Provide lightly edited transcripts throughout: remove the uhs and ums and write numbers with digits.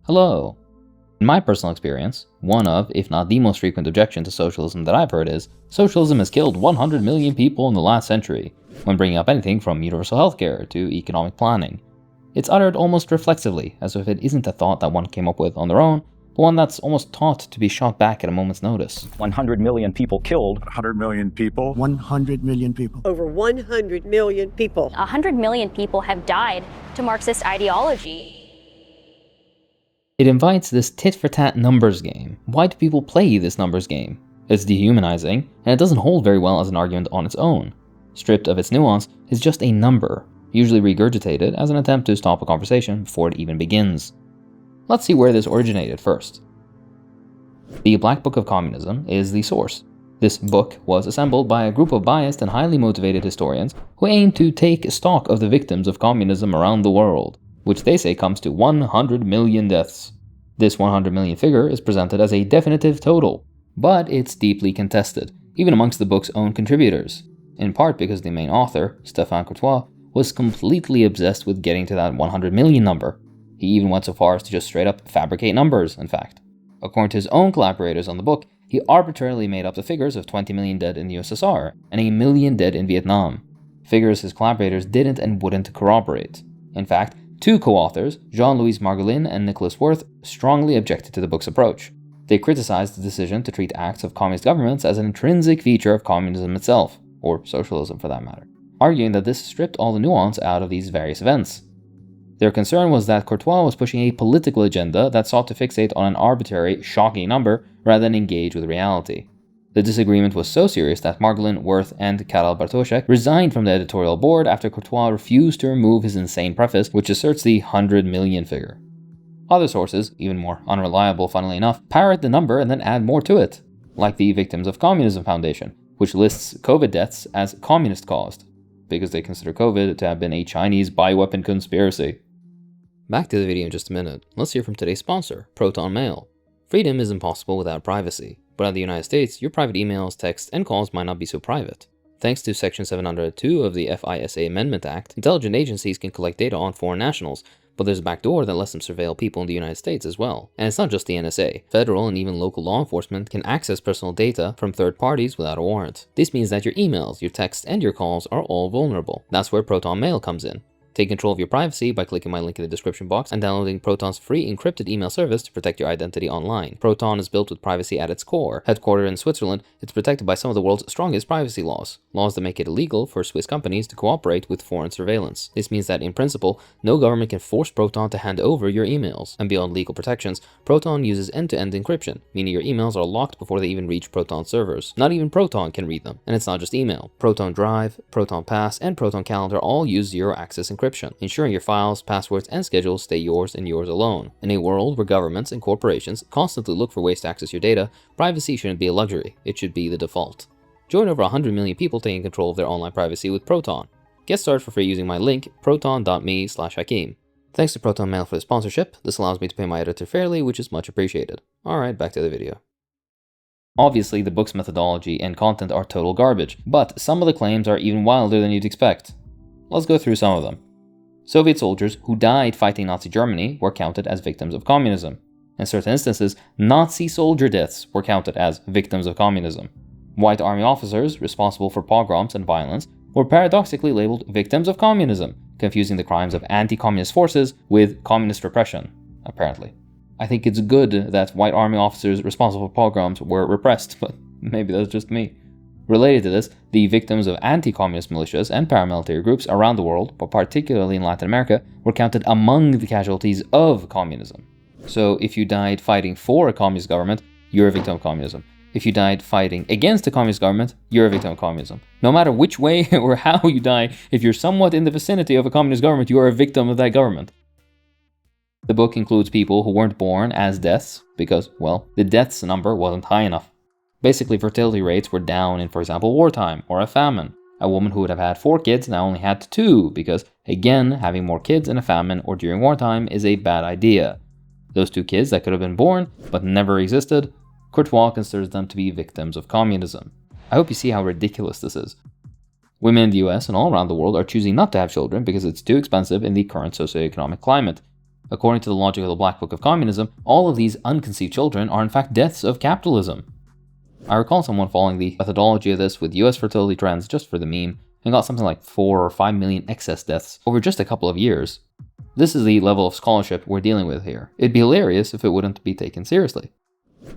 Hello. In my personal experience, one of, if not the most frequent objection to socialism that I've heard is, socialism has killed 100 million people in the last century, when bringing up anything from universal healthcare to economic planning. It's uttered almost reflexively, as if it isn't a thought that one came up with on their own, but one that's almost taught to be shot back at a moment's notice. 100 million people killed. 100 million people. 100 million people. Over 100 million people. 100 million people have died to Marxist ideology. It invites this tit-for-tat numbers game. Why do people play this numbers game? It's dehumanizing, and it doesn't hold very well as an argument on its own. Stripped of its nuance, it's just a number, usually regurgitated as an attempt to stop a conversation before it even begins. Let's see where this originated first. The Black Book of Communism is the source. This book was assembled by a group of biased and highly motivated historians who aim to take stock of the victims of communism around the world, which they say comes to 100 million deaths. This 100 million figure is presented as a definitive total, but it's deeply contested, even amongst the book's own contributors, in part because the main author, Stéphane Courtois, was completely obsessed with getting to that 100 million number. He even went so far as to just straight up fabricate numbers, in fact. According to his own collaborators on the book, he arbitrarily made up the figures of 20 million dead in the USSR and a million dead in Vietnam, figures his collaborators didn't and wouldn't corroborate. In fact, two co-authors, Jean-Louis Margolin and Nicholas Wirth, strongly objected to the book's approach. They criticized the decision to treat acts of communist governments as an intrinsic feature of communism itself, or socialism for that matter, arguing that this stripped all the nuance out of these various events. Their concern was that Courtois was pushing a political agenda that sought to fixate on an arbitrary, shocking number rather than engage with reality. The disagreement was so serious that Margolin, Wirth, and Karel Bartoszek resigned from the editorial board after Courtois refused to remove his insane preface, which asserts the 100 million figure. Other sources, even more unreliable funnily enough, parrot the number and then add more to it, like the Victims of Communism Foundation, which lists COVID deaths as communist-caused, because they consider COVID to have been a Chinese bioweapon conspiracy. Back to the video in just a minute. Let's hear from today's sponsor, Proton Mail. Freedom is impossible without privacy, but in the United States, your private emails, texts, and calls might not be so private. Thanks to Section 702 of the FISA Amendment Act, intelligence agencies can collect data on foreign nationals, but there's a backdoor that lets them surveil people in the United States as well. And it's not just the NSA. Federal and even local law enforcement can access personal data from third parties without a warrant. This means that your emails, your texts, and your calls are all vulnerable. That's where Proton Mail comes in. Take control of your privacy by clicking my link in the description box and downloading Proton's free encrypted email service to protect your identity online. Proton is built with privacy at its core. Headquartered in Switzerland, it's protected by some of the world's strongest privacy laws that make it illegal for Swiss companies to cooperate with foreign surveillance. This means that in principle, no government can force Proton to hand over your emails. And beyond legal protections, Proton uses end-to-end encryption, meaning your emails are locked before they even reach Proton servers. Not even Proton can read them. And it's not just email. Proton Drive, Proton Pass, and Proton Calendar all use zero-access encryption, ensuring your files, passwords, and schedules stay yours and yours alone. In a world where governments and corporations constantly look for ways to access your data, privacy shouldn't be a luxury, it should be the default. Join over 100 million people taking control of their online privacy with Proton. Get started for free using my link, proton.me/Hakeem. Thanks to Proton Mail for the sponsorship. This allows me to pay my editor fairly, which is much appreciated. Alright, back to the video. Obviously, the book's methodology and content are total garbage, but some of the claims are even wilder than you'd expect. Let's go through some of them. Soviet soldiers who died fighting Nazi Germany were counted as victims of communism. In certain instances, Nazi soldier deaths were counted as victims of communism. White army officers responsible for pogroms and violence were paradoxically labeled victims of communism, confusing the crimes of anti-communist forces with communist repression, apparently. I think it's good that white army officers responsible for pogroms were repressed, but maybe that's just me. Related to this, the victims of anti-communist militias and paramilitary groups around the world, but particularly in Latin America, were counted among the casualties of communism. So if you died fighting for a communist government, you're a victim of communism. If you died fighting against a communist government, you're a victim of communism. No matter which way or how you die, if you're somewhat in the vicinity of a communist government, you are a victim of that government. The book includes people who weren't born as deaths because, well, the deaths number wasn't high enough. Basically, fertility rates were down in, for example, wartime or a famine. A woman who would have had 4 kids now only had 2 because, again, having more kids in a famine or during wartime is a bad idea. Those 2 kids that could have been born but never existed, Courtois considers them to be victims of communism. I hope you see how ridiculous this is. Women in the US and all around the world are choosing not to have children because it's too expensive in the current socioeconomic climate. According to the logic of the Black Book of Communism, all of these unconceived children are in fact deaths of capitalism. I recall someone following the methodology of this with US fertility trends just for the meme, and got something like 4 or 5 million excess deaths over just a couple of years. This is the level of scholarship we're dealing with here. It'd be hilarious if it wouldn't be taken seriously.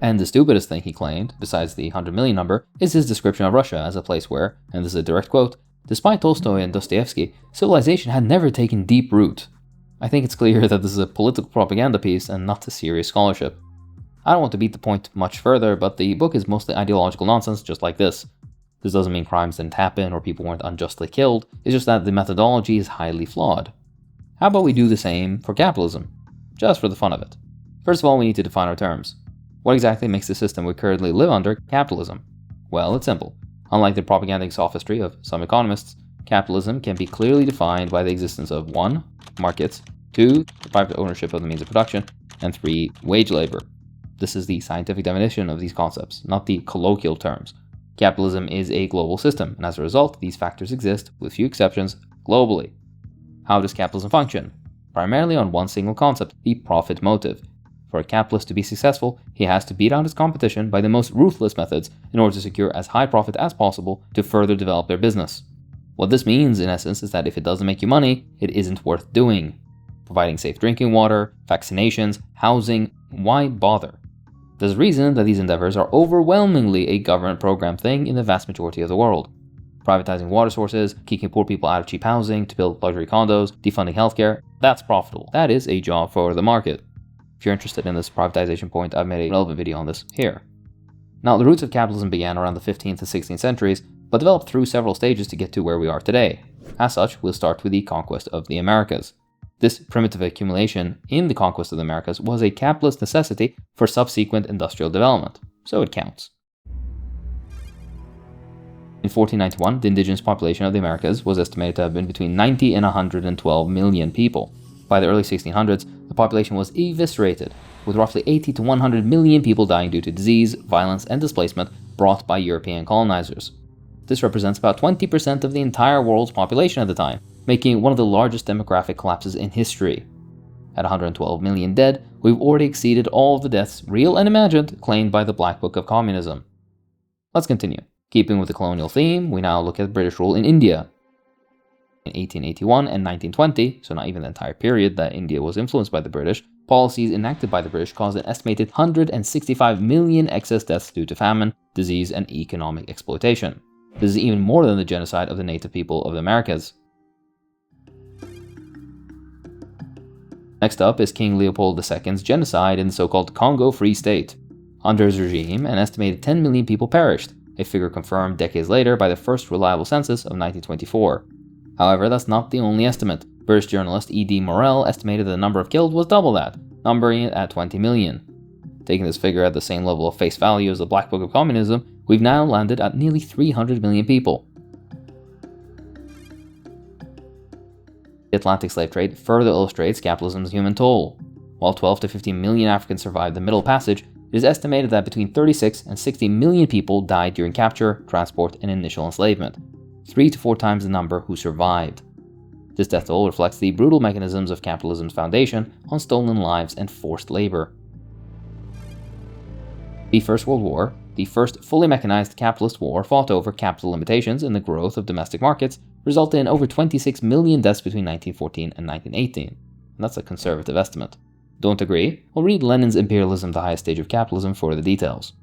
And the stupidest thing he claimed, besides the 100 million number, is his description of Russia as a place where, and this is a direct quote, despite Tolstoy and Dostoevsky, civilization had never taken deep root. I think it's clear that this is a political propaganda piece and not a serious scholarship. I don't want to beat the point much further, but the book is mostly ideological nonsense just like this. This doesn't mean crimes didn't happen or people weren't unjustly killed, it's just that the methodology is highly flawed. How about we do the same for capitalism? Just for the fun of it. First of all, we need to define our terms. What exactly makes the system we currently live under capitalism? Well, it's simple. Unlike the propagandic sophistry of some economists, capitalism can be clearly defined by the existence of 1. Markets, 2. The private ownership of the means of production, and 3. Wage labor. This is the scientific definition of these concepts, not the colloquial terms. Capitalism is a global system, and as a result, these factors exist, with few exceptions, globally. How does capitalism function? Primarily on one single concept, the profit motive. For a capitalist to be successful, he has to beat out his competition by the most ruthless methods in order to secure as high profit as possible to further develop their business. What this means, in essence, is that if it doesn't make you money, it isn't worth doing. Providing safe drinking water, vaccinations, housing, why bother? There's a reason that these endeavors are overwhelmingly a government-programmed thing in the vast majority of the world. Privatizing water sources, kicking poor people out of cheap housing to build luxury condos, defunding healthcare, that's profitable. That is a job for the market. If you're interested in this privatization point, I've made a relevant video on this here. Now, the roots of capitalism began around the 15th and 16th centuries, but developed through several stages to get to where we are today. As such, we'll start with the conquest of the Americas. This primitive accumulation in the conquest of the Americas was a capitalist necessity for subsequent industrial development, so it counts. In 1491, the indigenous population of the Americas was estimated to have been between 90 and 112 million people. By the early 1600s, the population was eviscerated, with roughly 80 to 100 million people dying due to disease, violence, and displacement brought by European colonizers. This represents about 20% of the entire world's population at the time, making it one of the largest demographic collapses in history. At 112 million dead, we've already exceeded all of the deaths, real and imagined, claimed by the Black Book of Communism. Let's continue. Keeping with the colonial theme, we now look at British rule in India. In 1881 and 1920, so not even the entire period that India was influenced by the British, policies enacted by the British caused an estimated 165 million excess deaths due to famine, disease, and economic exploitation. This is even more than the genocide of the native people of the Americas. Next up is King Leopold II's genocide in the so-called Congo Free State. Under his regime, an estimated 10 million people perished, a figure confirmed decades later by the first reliable census of 1924. However, that's not the only estimate. British journalist E.D. Morel estimated that the number of killed was double that, numbering it at 20 million. Taking this figure at the same level of face value as the Black Book of Communism, we've now landed at nearly 300 million people. The Atlantic slave trade further illustrates capitalism's human toll. While 12 to 15 million Africans survived the Middle Passage, it is estimated that between 36 and 60 million people died during capture, transport, and initial enslavement, 3 to 4 times the number who survived. This death toll reflects the brutal mechanisms of capitalism's foundation on stolen lives and forced labor. The First World War, the first fully mechanized capitalist war fought over capital limitations in the growth of domestic markets, resulted in over 26 million deaths between 1914 and 1918. And that's a conservative estimate. Don't agree? Well, read Lenin's Imperialism, the Highest Stage of Capitalism for the details.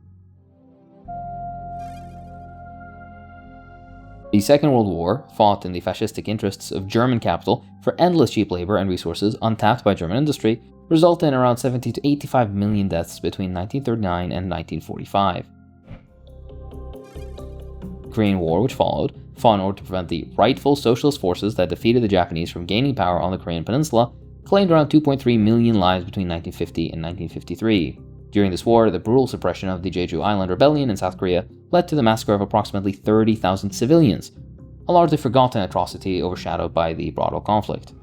The Second World War fought in the fascistic interests of German capital for endless cheap labor and resources untapped by German industry, resulted in around 70 to 85 million deaths between 1939 and 1945. The Korean War, which followed, fought in order to prevent the rightful socialist forces that defeated the Japanese from gaining power on the Korean peninsula, claimed around 2.3 million lives between 1950 and 1953. During this war, the brutal suppression of the Jeju Island Rebellion in South Korea led to the massacre of approximately 30,000 civilians, a largely forgotten atrocity overshadowed by the broader conflict.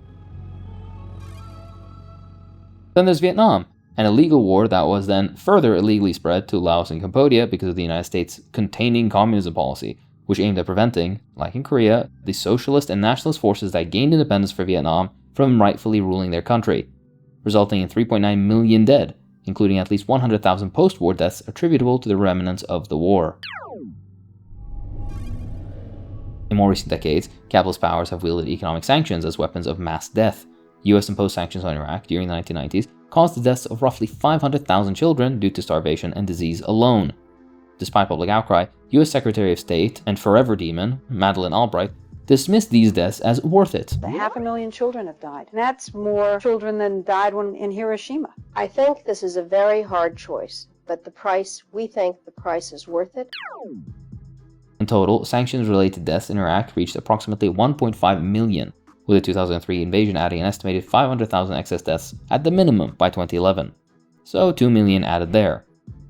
Then there's Vietnam, an illegal war that was then further illegally spread to Laos and Cambodia because of the United States' containing communism policy, which aimed at preventing, like in Korea, the socialist and nationalist forces that gained independence for Vietnam from rightfully ruling their country. resulting in 3.9 million dead, including at least 100,000 post-war deaths attributable to the remnants of the war. In more recent decades, capitalist powers have wielded economic sanctions as weapons of mass death. US imposed sanctions on Iraq during the 1990s caused the deaths of roughly 500,000 children due to starvation and disease alone. Despite public outcry, US Secretary of State and forever demon, Madeleine Albright, dismissed these deaths as worth it. 500,000 children have died. And that's more children than died in Hiroshima. I think this is a very hard choice, but we think the price is worth it. In total, sanctions-related deaths in Iraq reached approximately 1.5 million, with the 2003 invasion adding an estimated 500,000 excess deaths at the minimum by 2011. So 2 million added there.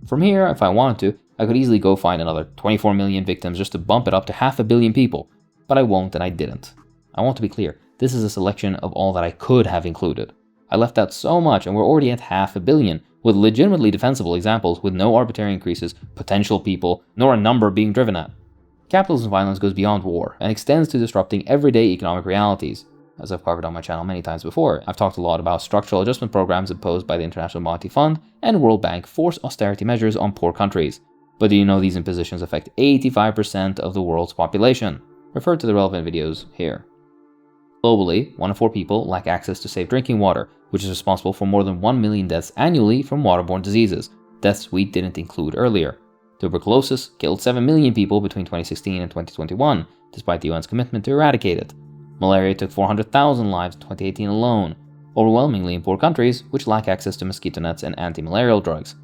From here, if I wanted to, I could easily go find another 24 million victims just to bump it up to 500 million people, but I won't and I didn't. I want to be clear, this is a selection of all that I could have included. I left out so much and we're already at 500 million, with legitimately defensible examples with no arbitrary increases, potential people, nor a number being driven at. Capitalism violence goes beyond war and extends to disrupting everyday economic realities. As I've covered on my channel many times before, I've talked a lot about structural adjustment programs imposed by the International Monetary Fund and World Bank force austerity measures on poor countries. But do you know these impositions affect 85% of the world's population? Refer to the relevant videos here. Globally, 1 in 4 people lack access to safe drinking water, which is responsible for more than 1 million deaths annually from waterborne diseases, deaths we didn't include earlier. Tuberculosis killed 7 million people between 2016 and 2021, despite the UN's commitment to eradicate it. Malaria took 400,000 lives in 2018 alone, overwhelmingly in poor countries which lack access to mosquito nets and anti-malarial drugs.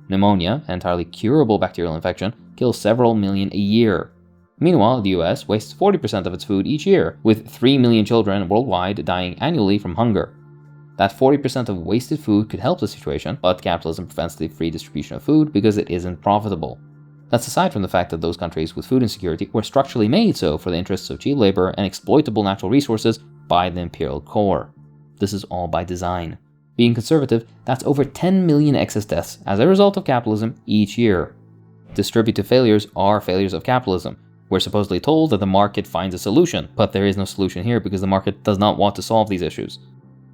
Pneumonia, an entirely curable bacterial infection, kills several million a year. Meanwhile, the US wastes 40% of its food each year, with 3 million children worldwide dying annually from hunger. That 40% of wasted food could help the situation, but capitalism prevents the free distribution of food because it isn't profitable. That's aside from the fact that those countries with food insecurity were structurally made so for the interests of cheap labor and exploitable natural resources by the imperial core. This is all by design. Being conservative, that's over 10 million excess deaths as a result of capitalism each year. Distributive failures are failures of capitalism. We're supposedly told that the market finds a solution, but there is no solution here because the market does not want to solve these issues.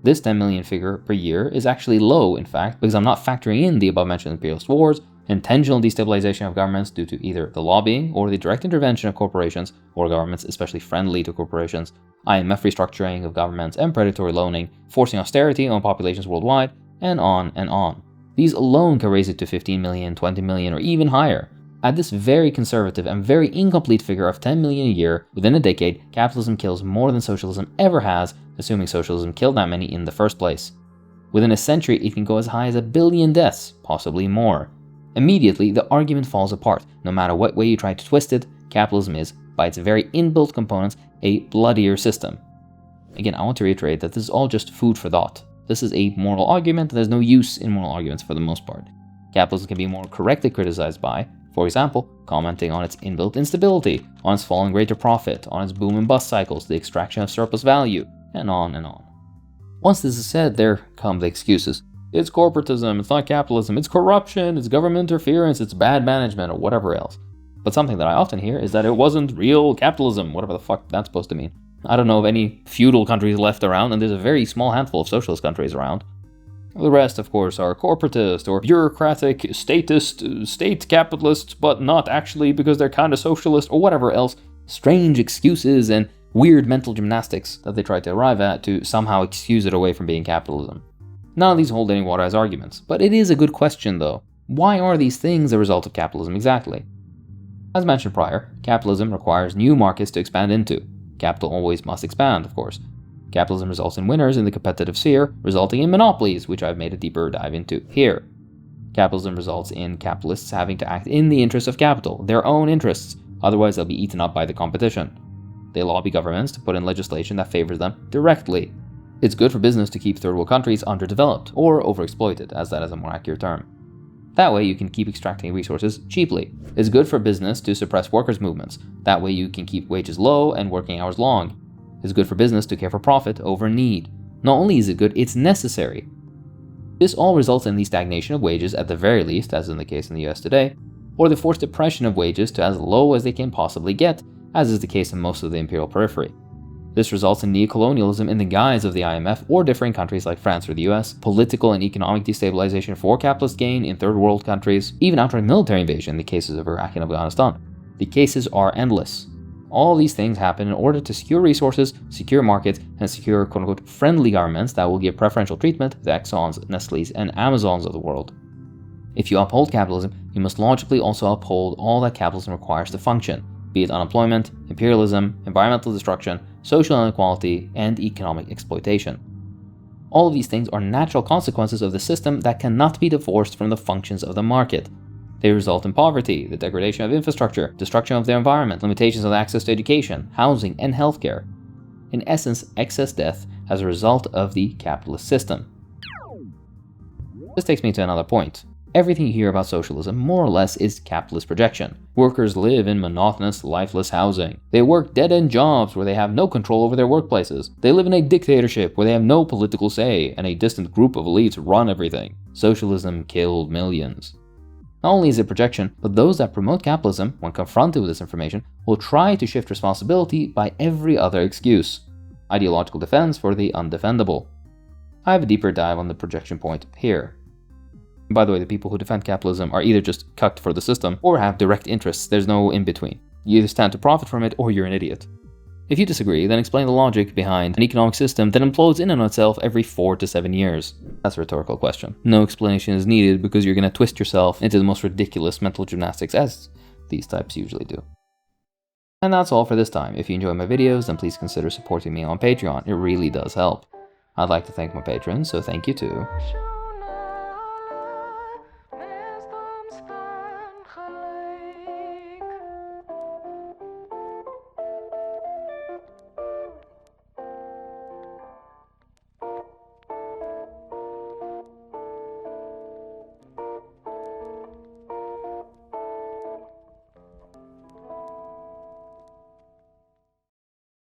This 10 million figure per year is actually low, in fact, because I'm not factoring in the above-mentioned imperialist wars, intentional destabilization of governments due to either the lobbying or the direct intervention of corporations or governments especially friendly to corporations, IMF restructuring of governments and predatory loaning, forcing austerity on populations worldwide, and on and on. These alone can raise it to 15 million, 20 million, or even higher. At this very conservative and very incomplete figure of 10 million a year, within a decade, capitalism kills more than socialism ever has, assuming socialism killed that many in the first place. Within a century, it can go as high as 1 billion deaths, possibly more. Immediately, the argument falls apart. No matter what way you try to twist it, capitalism is, by its very inbuilt components, a bloodier system. Again, I want to reiterate that this is all just food for thought. This is a moral argument, and there's no use in moral arguments for the most part. Capitalism can be more correctly criticized by, for example, commenting on its inbuilt instability, on its falling rate of profit, on its boom and bust cycles, the extraction of surplus value, and on and on. Once this is said, there come the excuses. It's corporatism, it's not capitalism, it's corruption, it's government interference, it's bad management, or whatever else. But something that I often hear is that it wasn't real capitalism, whatever the fuck that's supposed to mean. I don't know of any feudal countries left around, and there's a very small handful of socialist countries around. The rest, of course, are corporatist or bureaucratic, statist, state capitalists, but not actually because they're kind of socialist or whatever else. Strange excuses and weird mental gymnastics that they try to arrive at to somehow excuse it away from being capitalism. None of these hold any water as arguments, but it is a good question though. Why are these things a result of capitalism exactly? As mentioned prior, capitalism requires new markets to expand into. Capital always must expand, of course. Capitalism results in winners in the competitive sphere, resulting in monopolies, which I've made a deeper dive into here. Capitalism results in capitalists having to act in the interest of capital, their own interests, otherwise they'll be eaten up by the competition. They lobby governments to put in legislation that favors them directly. It's good for business to keep third world countries underdeveloped, or overexploited, as that is a more accurate term. That way you can keep extracting resources cheaply. It's good for business to suppress workers' movements. That way you can keep wages low and working hours long. It's good for business to care for profit over need. Not only is it good, it's necessary. This all results in the stagnation of wages at the very least, as in the case in the US today, or the forced depression of wages to as low as they can possibly get, as is the case in most of the imperial periphery. This results in neocolonialism in the guise of the IMF or differing countries like France or the US, political and economic destabilization for capitalist gain in third world countries, even outright military invasion in the cases of Iraq and Afghanistan. The cases are endless. All these things happen in order to secure resources, secure markets, and secure quote-unquote friendly governments that will give preferential treatment to the Exxons, Nestle's, and Amazons of the world. If you uphold capitalism, you must logically also uphold all that capitalism requires to function, be it unemployment, imperialism, environmental destruction, social inequality, and economic exploitation. All of these things are natural consequences of the system that cannot be divorced from the functions of the market. They result in poverty, the degradation of infrastructure, destruction of the environment, limitations on access to education, housing, and healthcare. In essence, excess death as a result of the capitalist system. This takes me to another point. Everything you hear about socialism more or less is capitalist projection. Workers live in monotonous, lifeless housing. They work dead-end jobs where they have no control over their workplaces. They live in a dictatorship where they have no political say and a distant group of elites run everything. Socialism killed millions. Not only is it projection, but those that promote capitalism, when confronted with this information, will try to shift responsibility by every other excuse. Ideological defense for the undefendable. I have a deeper dive on the projection point here. By the way, the people who defend capitalism are either just cucked for the system or have direct interests. There's no in-between. You either stand to profit from it or you're an idiot. If you disagree, then explain the logic behind an economic system that implodes in and on itself every 4 to 7 years. That's a rhetorical question. No explanation is needed because you're going to twist yourself into the most ridiculous mental gymnastics, as these types usually do. And that's all for this time. If you enjoy my videos, then please consider supporting me on Patreon. It really does help. I'd like to thank my patrons, so thank you too.